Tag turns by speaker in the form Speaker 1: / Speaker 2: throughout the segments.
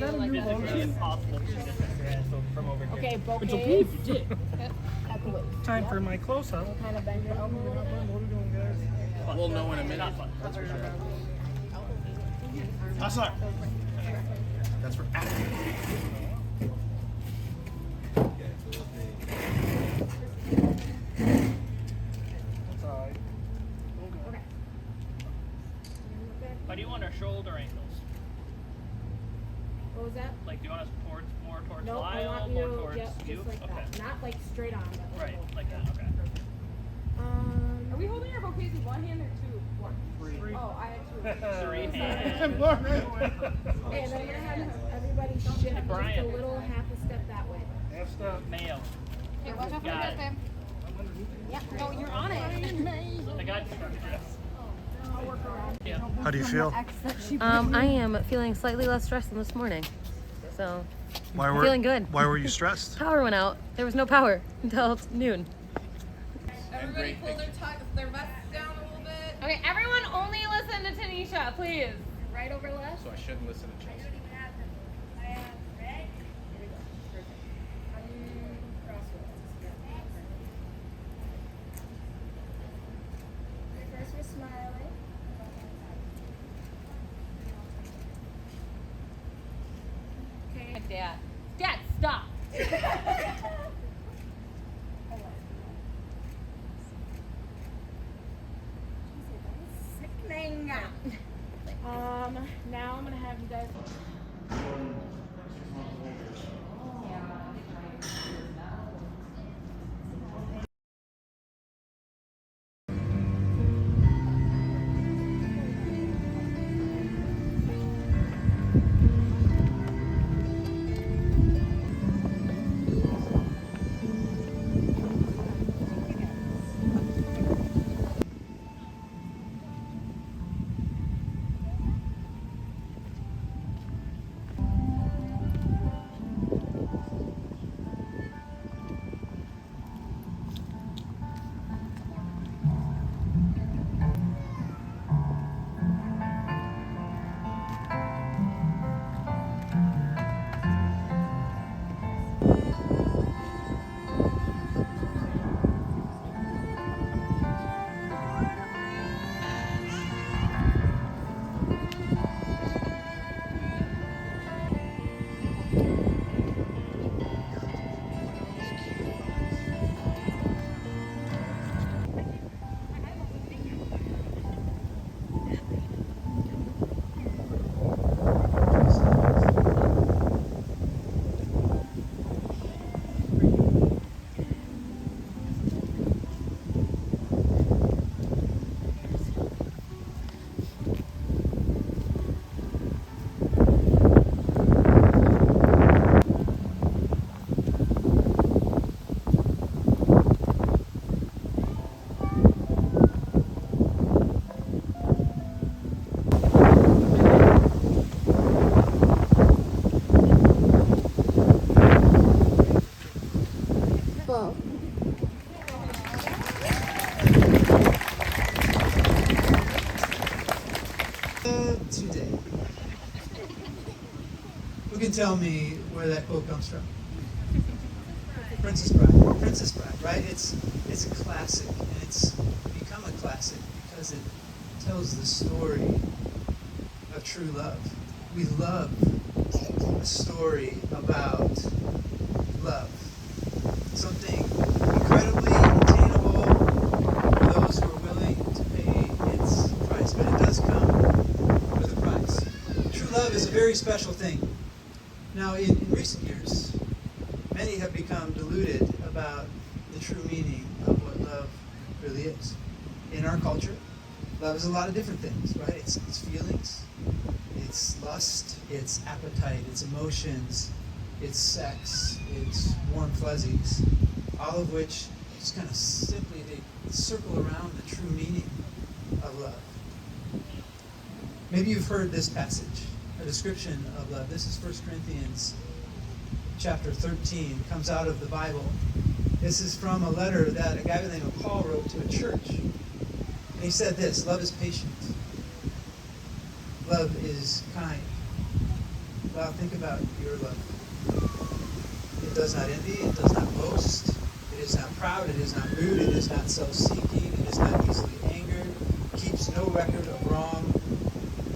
Speaker 1: that a new
Speaker 2: physically
Speaker 1: motion?
Speaker 2: impossible to distance your hand from over here.
Speaker 3: Okay, bouquet.
Speaker 1: It's okay if you did.
Speaker 3: At the waist.
Speaker 1: Time for my close-up.
Speaker 3: Kind of bend your elbow a little bit.
Speaker 1: What are we doing, guys?
Speaker 4: We'll know in a minute.
Speaker 2: Not fun.
Speaker 4: That's for sure. That's not. That's for acting.
Speaker 1: That's alright.
Speaker 2: Why do you want our shoulder angles?
Speaker 3: What was that?
Speaker 2: Like, do you want us more towards
Speaker 3: No, I
Speaker 2: Lyle,
Speaker 3: want
Speaker 2: more
Speaker 3: you,
Speaker 2: towards
Speaker 3: yep,
Speaker 2: you?
Speaker 3: just like
Speaker 2: Okay.
Speaker 3: that. Not like straight on, but
Speaker 2: Right, like that. Okay.
Speaker 5: Are we holding our bouquets with one hand or two? One.
Speaker 2: Three.
Speaker 5: Oh, I had two.
Speaker 2: Three
Speaker 1: I'm
Speaker 2: hands.
Speaker 1: blown right away.
Speaker 3: Okay, then I'm gonna have everybody shift just a
Speaker 2: Brian.
Speaker 3: little half a step that way.
Speaker 1: Half step.
Speaker 2: Male.
Speaker 5: Okay, watch out for
Speaker 2: Got
Speaker 5: the
Speaker 2: it.
Speaker 5: Sam. Yeah, no, you're on it.
Speaker 2: I got you. Yes.
Speaker 3: I'll work around.
Speaker 2: Yeah.
Speaker 6: How do you feel?
Speaker 7: I am feeling slightly less stressed than this morning. So,
Speaker 6: Why
Speaker 7: I'm feeling good.
Speaker 6: Why were you stressed?
Speaker 7: power went out. There was no power until noon.
Speaker 5: Everybody pull their vests down a little bit.
Speaker 8: Okay, everyone only listen to Tanisha, please.
Speaker 3: Right over left.
Speaker 4: So I shouldn't listen to Chelsea.
Speaker 3: First we're smiling. Okay.
Speaker 8: Dad. Dad, stop.
Speaker 3: Sickening. Now I'm gonna have you guys.
Speaker 9: Today. Who can tell me where that quote comes from? Princess Bride. Princess Bride, right? It's a classic, and it's become a classic because it tells the story of true love. We love a story about love. Something incredibly attainable for those who are willing to pay its price, but it does come with a price. True love is a very special thing. Now, in recent years, many have become deluded about the true meaning of what love really is. In our culture, love is a lot of different things, right? It's feelings, it's lust, it's appetite, it's emotions, it's sex, it's warm fuzzies, all of which just kind of simply they circle around the true meaning of love. Maybe you've heard this passage, a description of love. This is 1 Corinthians chapter 13, comes out of the Bible. This is from a letter that a guy by the name of Paul wrote to a church. And he said this: love is patient. Love is kind. Lyle, think about your love. It does not envy, it does not boast, it is not proud, it is not rude, it is not self-seeking, it is not easily angered, keeps no record of wrong.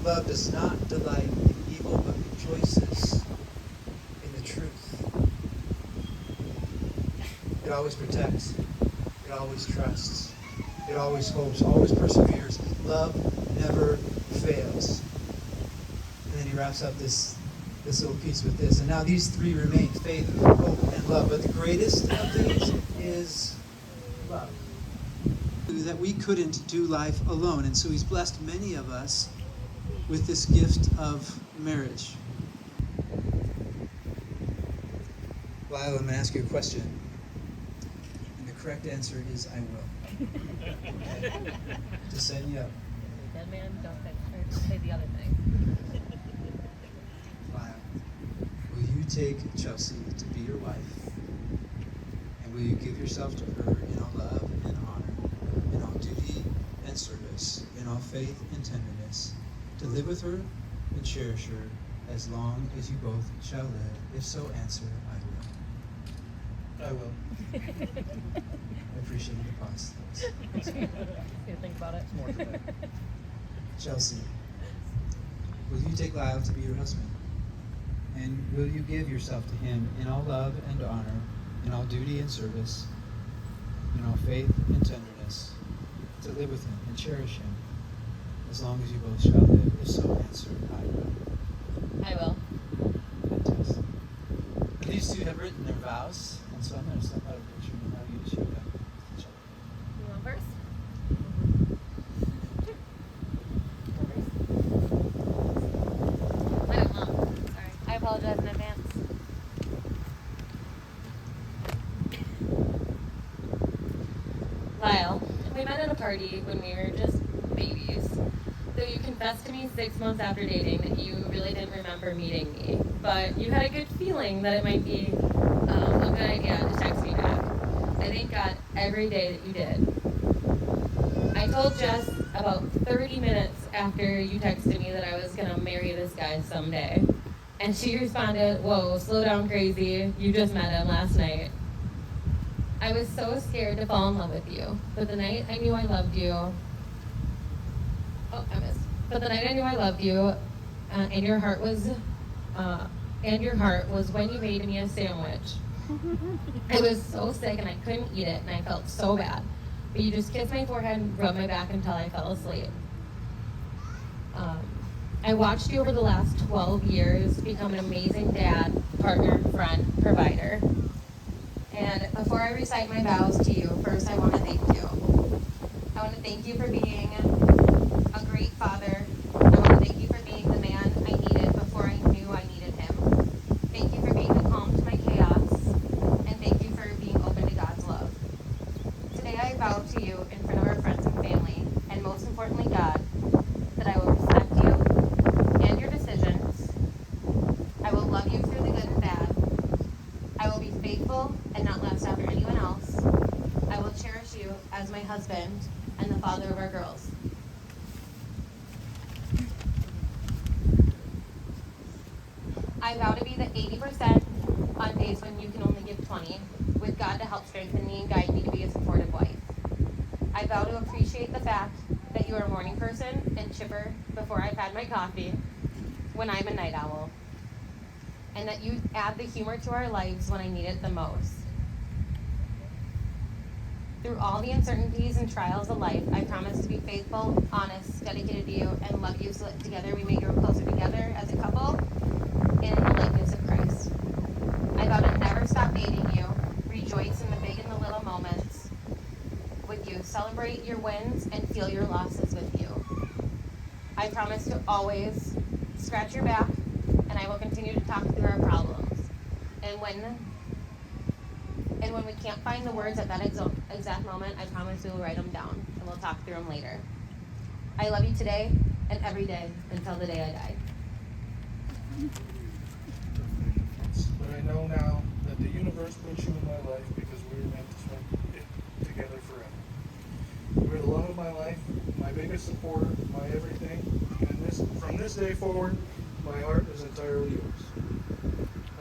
Speaker 9: Love does not delight in evil, but rejoices in the truth. It always protects, it always trusts, it always hopes, always perseveres. Love never fails. And then he wraps up this little piece with this. And now these three remain: faith, hope, and love. But the greatest of these is love. That we couldn't do life alone. And so he's blessed many of us with this gift of marriage. Lyle, I'm going to ask you a question. And the correct answer is I will. Just setting you up.
Speaker 7: Dead man, don't say the other thing.
Speaker 9: Lyle, will you take Chelsea to be your wife? And will you give yourself to her in all love and honor, in all duty and service, in all faith and tenderness, to live with her and cherish her as long as you both shall live? If so, answer, I will.
Speaker 1: I will.
Speaker 9: I appreciate the pause.
Speaker 7: You think about it.
Speaker 1: More dramatic.
Speaker 9: Chelsea, will you take Lyle to be your husband? And will you give yourself to him in all love and honor, in all duty and service, in all faith and tenderness, to live with him and cherish him as long as you both shall live? If so, answer, I will.
Speaker 7: I will.
Speaker 9: Fantastic. And these two have written their vows, and so I'm going to step out of the picture and now you show them.
Speaker 7: You want first? I don't know. Sorry. I apologize in advance. Lyle, we met at a party when we were just babies. Though you confessed to me 6 months after dating that you really didn't remember meeting me, but you had a good feeling that it might be a good idea to text me back. I thank God every day that you did. I told Jess about 30 minutes after you texted me that I was gonna marry this guy someday. And she responded, "Whoa, slow down, crazy. You just met him last night." I was so scared to fall in love with you. But the night I knew I loved you, But the night I knew I loved you, and your heart was when you made me a sandwich. I was so sick and I couldn't eat it, and I felt so bad. But you just kissed my forehead and rubbed my back until I fell asleep. I watched you over the last 12 years become an amazing dad, partner, friend, provider. And before I recite my vows to you, first I want to thank you. I want to thank you for being a great father. I want to thank you for being the man I needed before I knew I needed him. Thank you for being the calm to my chaos. And thank you for being open to God's love. Today I vow to you in front of our friends and family, and most importantly God, that I will respect you and your decisions. I will love you through the good and bad. I will be faithful and not last after anyone else. I will cherish you as my husband and the father of our girls. I vow to be the 80% on days when you can only give 20, with God to help strengthen me and guide me to be a supportive wife. I vow to appreciate the fact that you are a morning person and chipper before I've had my coffee, when I'm a night owl, and that you add the humor to our lives when I need it the most. Through all the uncertainties and trials of life, I promise to be faithful, honest, dedicated to you, and love you so that together we may grow closer together as a couple and in the likeness of Christ. I vow to never stop dating you, rejoice in the big and the little moments with you, celebrate your wins, and feel your losses with you. I promise to always scratch your back, and I will continue to talk through our problems. And when we can't find the words at that exact moment, I promise we will write them down, and we'll talk through them later. I love you today and every day until the day I die.
Speaker 1: But I know now that the universe put you in my life because we were meant to spend it together forever. You are the love of my life, my biggest supporter, my everything. And from this day forward, my my heart is entirely yours.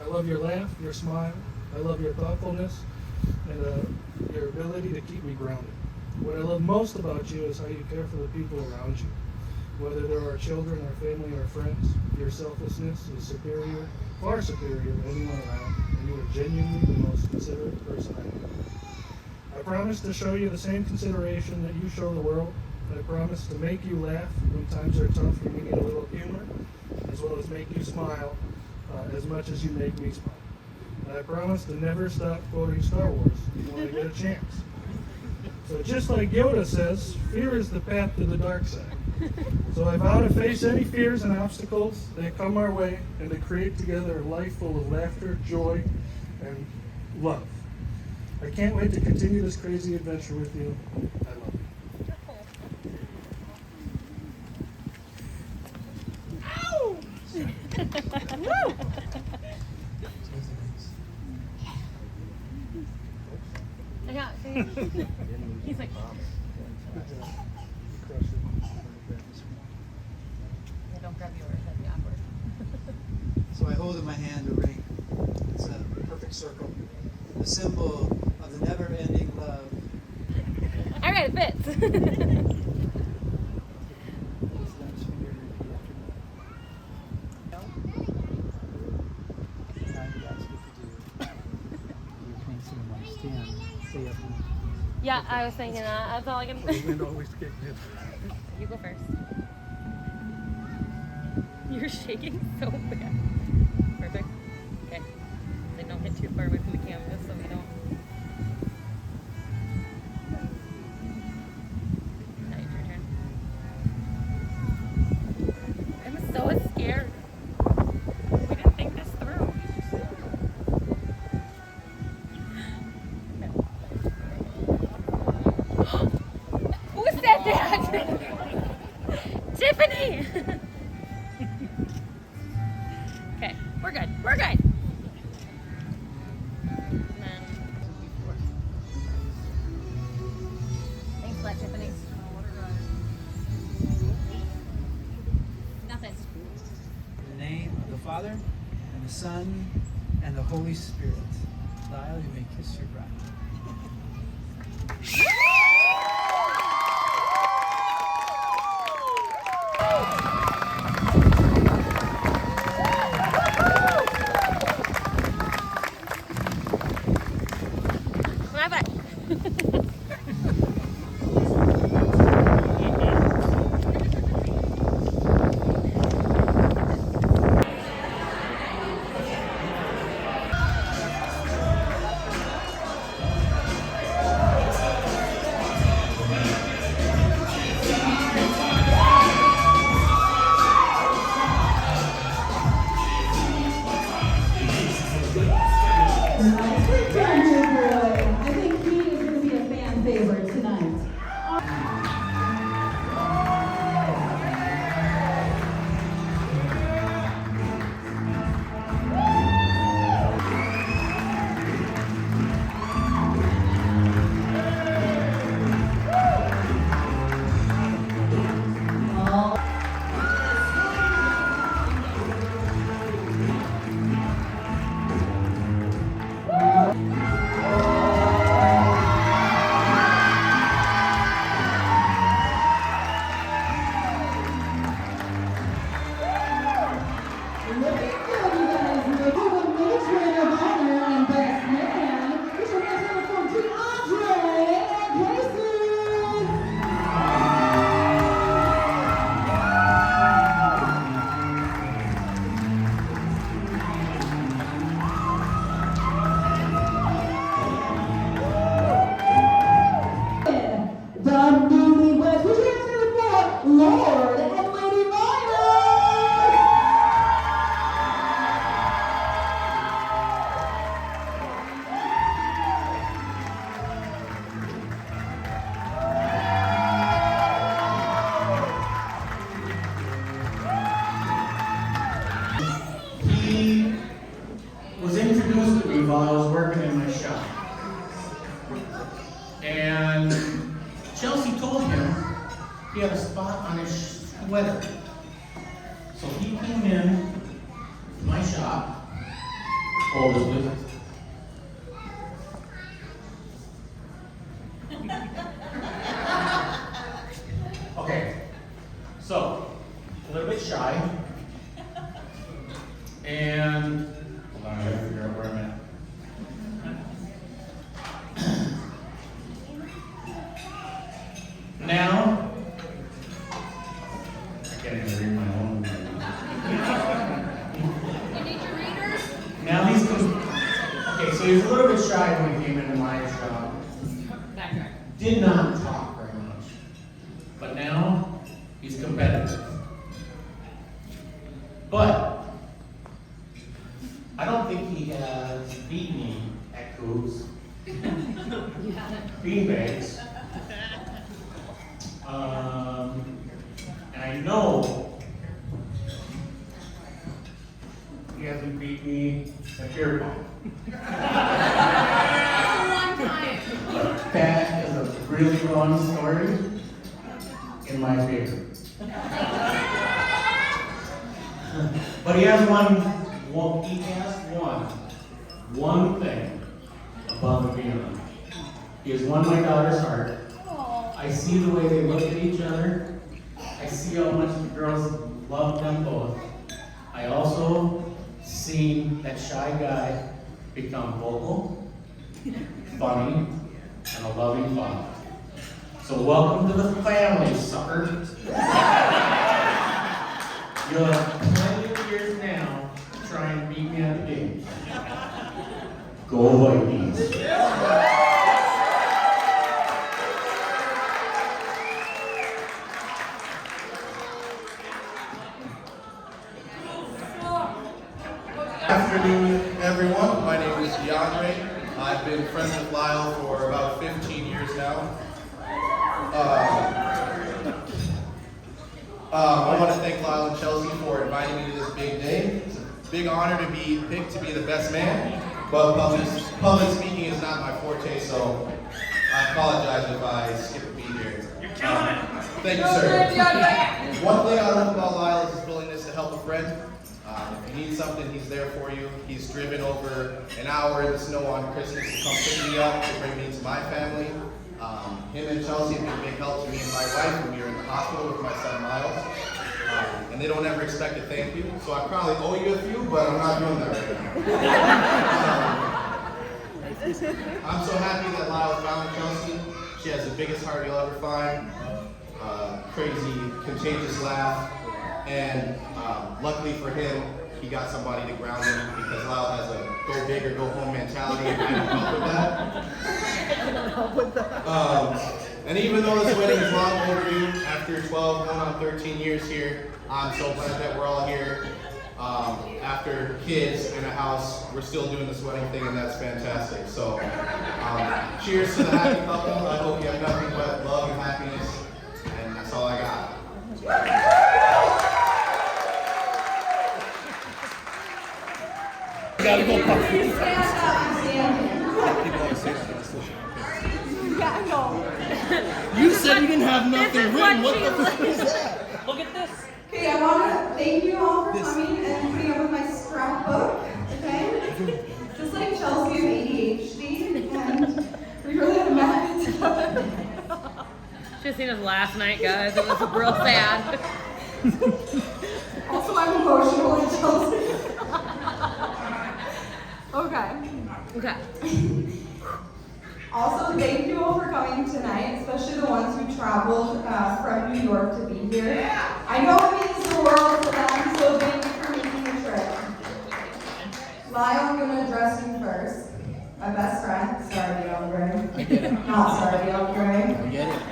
Speaker 1: I love your laugh, your smile. I love your thoughtfulness and your ability to keep me grounded. What I love most about you is how you care for the people around you. Whether there are children or family or friends, your selflessness is superior, far superior to anyone around, and you are genuinely the most considerate person I know. I promise to show you the same consideration that you show the world. I promise to make you laugh when times are tough and you need a little humor, as well as make you smile as much as you make me smile. And I promise to never stop quoting Star Wars when I get a chance. So just like Yoda says, fear is the path to the dark side. So I vow to face any fears and obstacles that come our way and to create together a life full of laughter, joy, and love. I can't wait to continue this crazy adventure with you. I love you.
Speaker 8: Yeah, see? He's like, yeah, don't grab yours, that'd be awkward.
Speaker 9: So I hold in my hand a ring. It's a perfect circle, a symbol of the never-ending love.
Speaker 8: All right, it fits. Yeah, I was thinking that. That's all I can. You go first. You're shaking so bad. Perfect. Okay. Then don't hit too far away from the camera so we don't. Now it's your turn. I'm so scared. We didn't think this through. Who said that? Tiffany! Okay, we're good. We're good. And then... Thanks for that, Tiffany. Nothing.
Speaker 9: In the name of the Father, and the Son, and the Holy Spirit. Lyle, you may kiss your bride.
Speaker 8: My bad.
Speaker 6: I think he is going to be a fan favorite tonight. Lord and Lady Myra!
Speaker 10: He was introduced to me while I was working in my shop. And Chelsea told him he had a spot on his sweater. So he came in Hold this, please. Okay, so a little bit shy, and hold on, I gotta figure out where I'm at. Now, I can't even read my own.
Speaker 3: You need your readers?
Speaker 10: Now okay, so he was a little bit shy when he came into my shop. Did not talk very much. But now, he's competitive. But, I don't think he has beat me at coups, beanbags. And I know he hasn't beat me at beer pong. But that is a really long story in my favor. But he has one thing above and beyond. He has won my daughter's heart. I see the way they look at each other. I see how much the girls love them both. I also seen that shy guy become vocal, funny, and a loving father. So welcome to the family, sucker. You'll have plenty of years now to try and beat me at the game. Go Vikings.
Speaker 4: Afternoon, everyone. My name is DeAndre. I've been friends with Lyle for about 15 years now. I want to thank Lyle and Chelsea for inviting me to this big day. It's a big honor to be picked to be the best man, but public speaking is not my forte, so I apologize if I skip a beat here.
Speaker 2: You're killing it.
Speaker 4: Thank you, sir. One thing I love about Lyle is his willingness to help a friend. If you need something, he's there for you. He's driven over an hour in the snow on Christmas to come pick me up, to bring me to my family. Him and Chelsea have been a big help to me and my wife when we were in the hospital with my son Miles. And they don't ever expect a thank you, so I probably owe you a few, but I'm not doing that right now. I'm so happy that Lyle found Chelsea. She has the biggest heart you'll ever find. Crazy, contagious laugh. And luckily for him, he got somebody to ground him because Lyle has a go big or go home mentality, and I don't help with that. And even though this wedding is long overdue, after 12, going on 13 years here, I'm so glad that we're all here. After kids and a house, we're still doing this wedding thing, and that's fantastic. So, cheers to the happy couple. I hope you have nothing but love and happiness, and that's all I got.
Speaker 6: Gotta go puff.
Speaker 10: You said you didn't have nothing written. What the fuck is that?
Speaker 2: Look at this.
Speaker 5: Okay, I want to thank you all for coming and putting up with my scrapbook, okay? Just like Chelsea has ADHD, and we really have met together.
Speaker 8: Should have seen us last night, guys. It was real sad.
Speaker 5: Also, I'm emotional like Chelsea. Okay.
Speaker 8: Okay.
Speaker 5: Also, thank you all for coming tonight, especially the ones who traveled from New York to be here. I know it means the world to them, so thank you for making the trip. Lyle, I'm going to address you first. My best friend, sorry, DeAndre.
Speaker 10: I get it.
Speaker 5: Not sorry, DeAndre.
Speaker 10: I get it.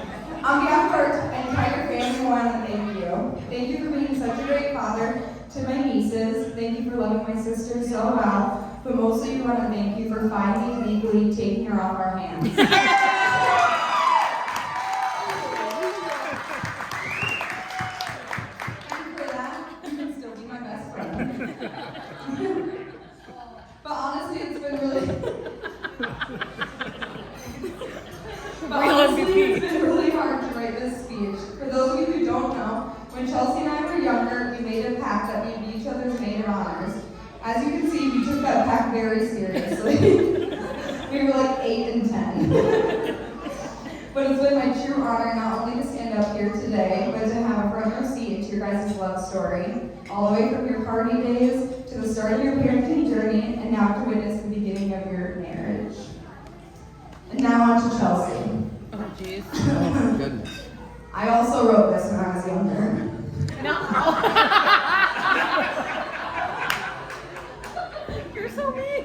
Speaker 5: On behalf of our entire family, I want to thank you. Thank you for being such a great father to my nieces. Thank you for loving my sister so well. But mostly, we want to thank you for finally legally taking her off our hands. And for that, you can still be my best friend. But honestly, it's been really hard to write this speech. For those of you who don't know, when Chelsea and I were younger, we made a pact that we'd be each other's maid of honors. As you can see, we took that pact very seriously. We were like 8 and 10. But it's been my true honor not only to stand up here today, but to have a front row seat to your guys' love story, all the way from your party days to the start of your parenting journey, and now to witness the beginning of your marriage. And now on to Chelsea.
Speaker 8: Oh, jeez.
Speaker 11: Oh, goodness.
Speaker 5: I also wrote this when I was younger.
Speaker 8: You're so mean.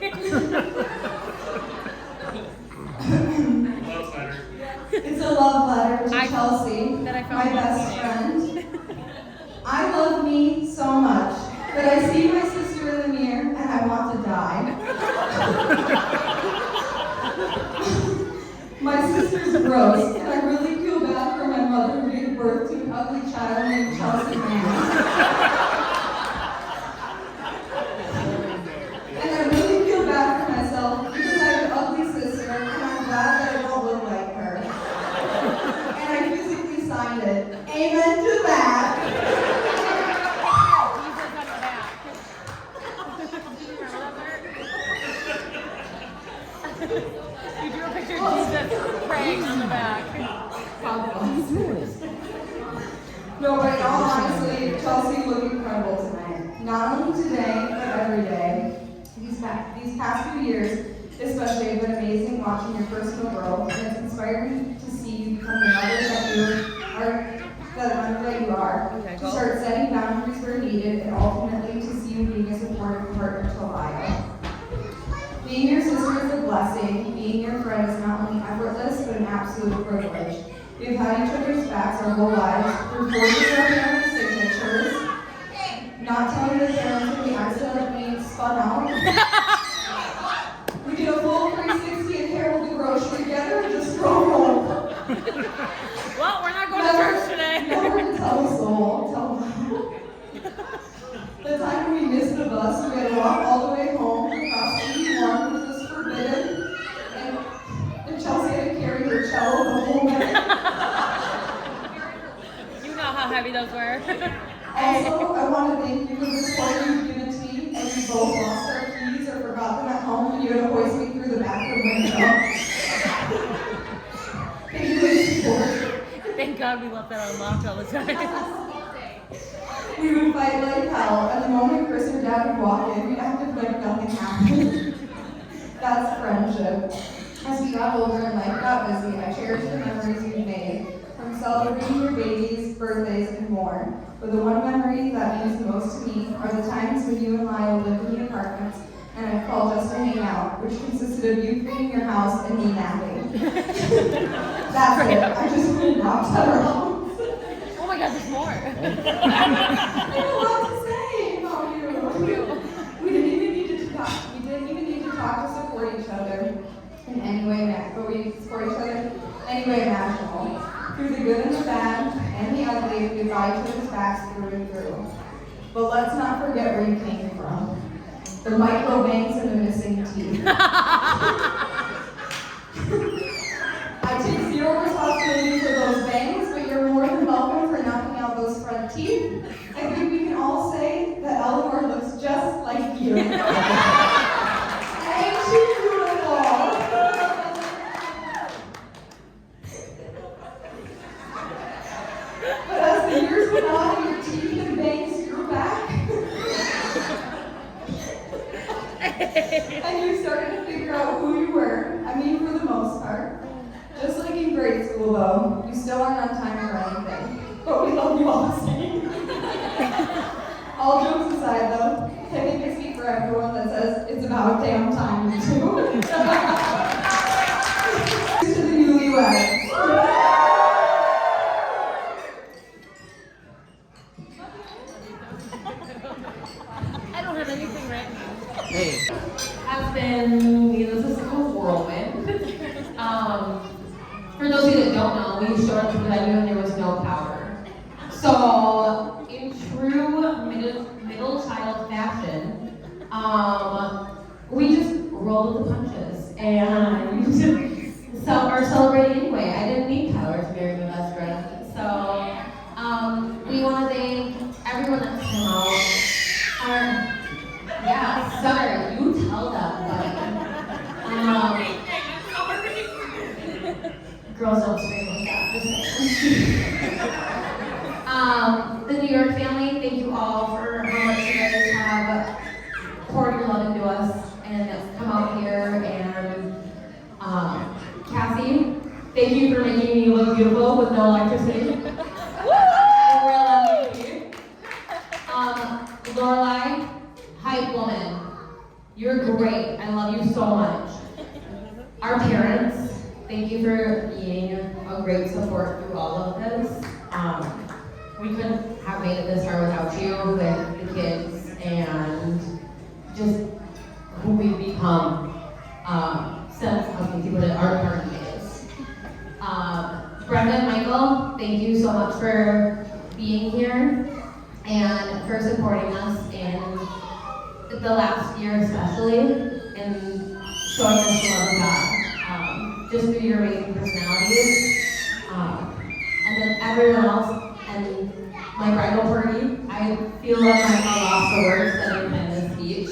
Speaker 10: Love letter.
Speaker 5: It's a love letter to Chelsea,
Speaker 8: that I
Speaker 5: my
Speaker 8: found
Speaker 5: best
Speaker 8: funny.
Speaker 5: friend. I love me so much that I see my sister in the mirror and I want to die. My sister's gross, and I really feel bad for my mother who gave birth to an ugly child named Chelsea Mann. And I really feel bad for myself because I have an ugly sister, and I'm glad that I don't look like her. And I physically signed it. Amen to that.
Speaker 8: You drew a picture of Jesus praying on the back.
Speaker 5: No, but in all honesty, Chelsea looked incredible tonight. Not only today, but every day. These past few years, especially, have been amazing watching your personal growth, and it's inspiring to see you become the mother that you are, to start setting boundaries where needed, and ultimately to see you being a supportive partner to Lyle. Being your sister is a blessing. Being your friend is not only effortless, but an absolute privilege. We've had each other's backs our whole lives, through forging our family signatures, not telling the parents when we accidentally spun out. We did a full 360 and Harold the grocery together and just drove home.
Speaker 8: Well, we're not going to church today.
Speaker 5: Never to tell a soul. The time when we missed the bus, we had to walk all the way home across 81, which was forbidden, and Chelsea had to carry her cello the whole night.
Speaker 8: You know how heavy those were.
Speaker 5: Also, I want to thank you for the support you've given to me, and we both lost our keys or forgot them at home, and you had to hoist me through the bathroom window. Thank you for the support.
Speaker 8: Thank God we left that unlocked all the time.
Speaker 5: We would fight like hell, and the moment Chris or Dad would walk in, we'd act like nothing happened. That's friendship. As we got older and life got busy, I cherish the memories we've made, from celebrating your babies, birthdays, and more. But the one memory that means the most to me are the times when you and Lyle lived in the apartments, and I'd call just to hang out, which consisted of you cleaning your house and me napping. That's it. I just went and knocked at our house.
Speaker 8: Oh my God, there's more.
Speaker 5: I have a lot to say about you. We didn't even need to talk. We didn't even need to talk to support each other in any way, but we support each other any way imaginable. Through the good and the bad and the ugly, we got each other's backs through and through. But let's not forget where you came from. The micro bangs and the missing teeth. I take zero responsibility for those bangs, but you're more than welcome for knocking out those front teeth. I think we can all say that Eleanor looks just like you. Ain't she beautiful? But as the years went on and your teeth and bangs grew back, and you started to figure out who you were, I mean for the most part. Just like in grade school though, you still aren't on time for anything. But we love you all the same. All jokes aside though, I think I speak for everyone that says it's about damn time you two. To the newlyweds.
Speaker 8: I don't have anything written.
Speaker 11: Hey.
Speaker 12: Has been, needless to say, a whirlwind. For those of you that don't know, we showed up to the venue and there was no power. So, in true middle child fashion, we just rolled with the punches and are celebrating anyway. I didn't need power to marry my best friend. So, we want to thank everyone that's come out. Summer, you tell them girls don't scream like that, just saying. The New York family, thank you all for how much you guys have poured your love into us and come out here. And Cassie, thank you for making me look beautiful with no electricity. Real MVP. Lorelai, hype woman, you're great. I love you so much. Our parents, thank you for being a great support through all of this. We couldn't have made it this far without you, with the kids, and just who we've become since, how can you put it, our party days. Brenda and Michael, thank you so much for being here and for supporting us in the last year especially, and showing us the love of God, just through your amazing personalities. And then everyone else, and my bridal party, I feel like I'm at a loss for words that I planned this speech.